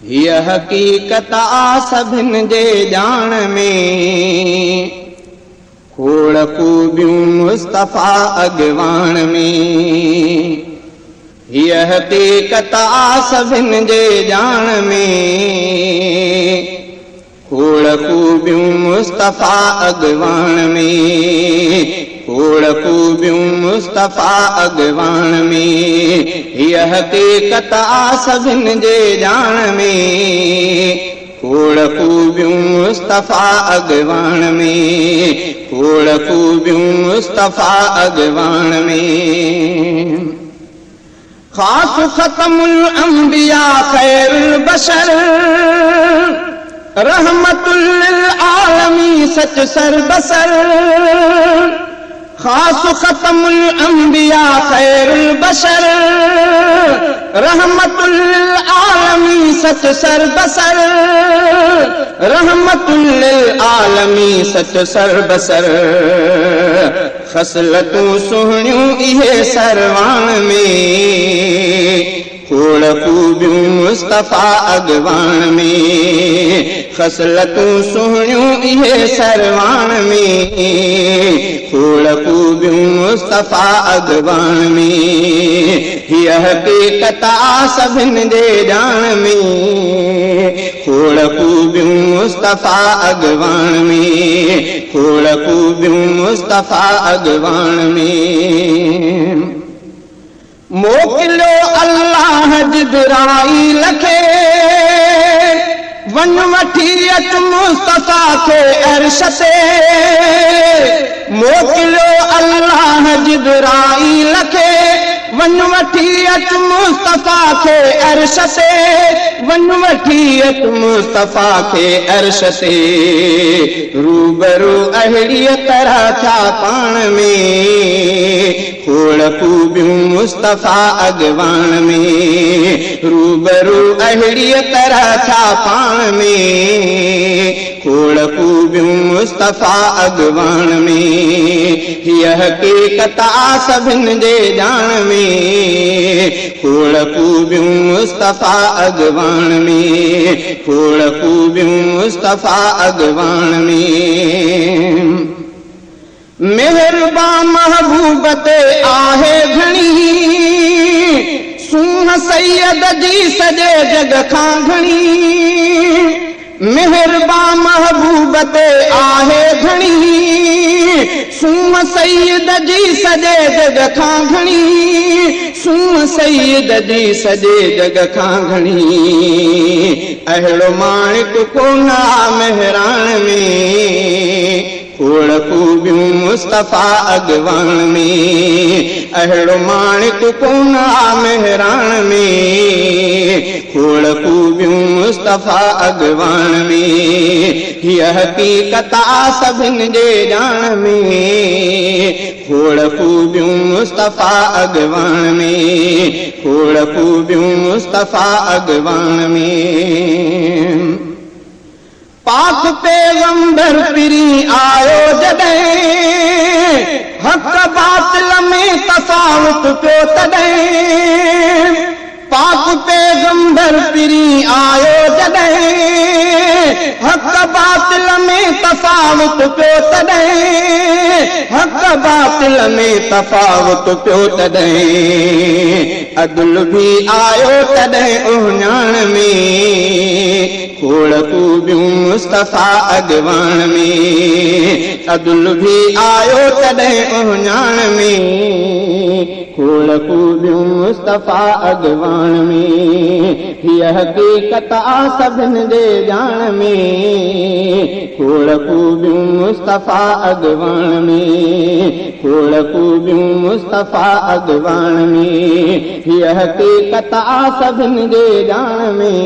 हीअ हक़ीक़त आ सभिन जे ॼाण में, खोड़ खूबियूं मुस्तफ़ा अॻवान में। हीअ हक़ीक़त आ सभिन जे ॼाण में, खोड़ खूबियूं मुस्तफ़ा अॻवान में, खोड़ खूबियूं मुस्तफ़ा अॻवान में। हीअ हक़ीक़त आ सभिन जे ॼाण में, खोड़ खूबियूं मुस्तफ़ा अॻवान में, खोड़ खूबियूं मुस्तफ़ा अॻवान में। ख़ास ख़तमुल अंबिया ख़ैरुल बशर, रहमतुल लिल आलमी सच सरबसर। ख़ास ख़तमुल अंबिया ख़ैरुल बशर, रहमतुल लिल आलमी सच सरबसर। रहमतुल लिल आलमी सच सरबसर। ख़सलतूं सुहिणियूं इहे सरवान में, खोड़ खूबियूं मुस्तफ़ा अॻवान में। ख़सलतूं सुहिणियूं इहे सरवान में, खोड़ खूबियूं मुस्तफ़ा अॻवान में। हीअ हक़ीक़त आ सभिन जे ॼाण में, खोड़ खूबियूं मुस्तफ़ा अॻवान में, खोड़ खूबियूं मुस्तफ़ा अॻवान में। मोकिलियो अल्लाह जिब्राईल खे, वञ वठी अच मुस्तफ़ा खे अर्श ते। मोकिलियो अल्लाह जिब्राईल खे, वञ वठी अच मुस्तफ़ा खे अर्श ते। वञ वठी अच मुस्तफ़ा खे अर्श ते। रूबरू अहिड़ीअ तरह छा पाण में, खोड़ खूबियूं मुस्तफ़ा अॻवान में। रूबरू अहिड़ीअ तरह छा पाण में, खोड़ खूबियूं मुस्तफ़ा अॻवान में। हीअ हक़ीक़त आ सभिन जे ॼाण में, खोड़ खूबियूं मुस्तफ़ा अॻवान में, खोड़ खूबियूं मुस्तफ़ा अॻवान में। मेहरबा महबूब ते आहे घणी, सूंह सैयद जी सॼे जग खां घणी। मेहरबा महबूब ते आहे घणी, सूंह सैयद जी सॼे जग खां घणी। सूंह सैयद जी सॼे जग खां घणी। अहिड़ो माणिक कोन आ महराण में, खोड़ खूबियूं मुस्तफ़ा अॻवान में। अहिड़ो माणिक कोन आ महराण में, खोड़ खूबियूं मुस्तफ़ा अॻवान में। हीअ हक़ीक़त आ सभिन जे ॼाण में, खोड़ खूबियूं मुस्तफ़ा अॻवान में, खोड़ खूबियूं मुस्तफ़ा अॻवान में। पाक पैगंबर पिरी आयो जॾहिं, हक़ बातिल में तफ़ावत पियो तॾहिं। पाक पैगंबर पिरी आयो जॾहिं, हक़ बातिल में तफ़ावत पियो तॾहिं। हक़ बातिल में तफ़ावत पियो तॾहिं। अदल भी आयो तॾहिं उहिञाण में, खोड़ खूबियूं मुस्तफ़ा अॻवान में। अदल भी आयो तॾहिं उहिञाण में, खोड़ खूबियूं मुस्तफ़ा अॻवान में। हीअ हक़ीक़त आ सभिन जे ॼाण में, खोड़ खूबियूं मुस्तफ़ा अॻवान में, खोड़ खूबियूं मुस्तफ़ा अॻवान में। हीअ हक़ीक़त आ सभिन जे ॼाण में,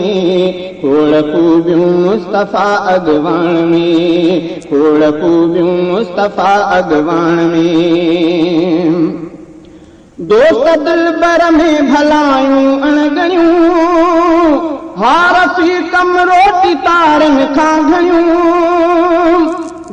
खोड़ खूबियूं मुस्तफ़ा अॻवान में, खोड़ खूबियूं मुस्तफ़ा अॻवान में। दोस्त दिलबर में भलायूं अणगणियूं, हार फी कम रोटी तारनि खां घणियूं।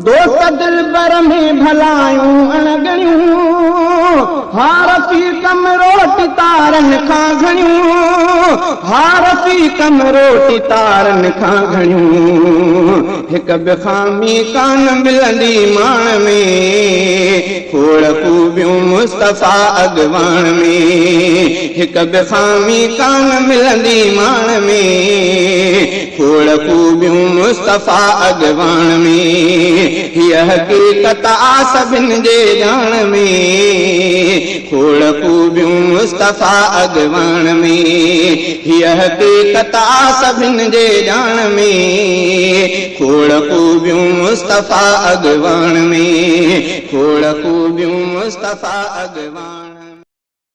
दोस्त दिलबर में भलायूं अणगणियूं हार फी कम रोटी तारन खां घणियूं हार फी कम रोटी तारन खां घणियूं हिक बिखामी कान मिलंदी माण में खोड़ खूबियूं मुस्तफ़ा अगवान में हिक बिखामी कान मिलंदी माण में खोड़ खूबियूं मुस्तफ़ा अगवान में हीअ हक़ीक़त आ सभिनि जे ॼाण में खोड़ खूबियूं मुस्तफ़ा अगवान में हीअ हक़ीक़त आ सभिनि जे ॼाण में खोड़ खूबियूं मुस्तफ़ा अगवान में खोड़ खूबियूं मुस्तफ़ा अगवान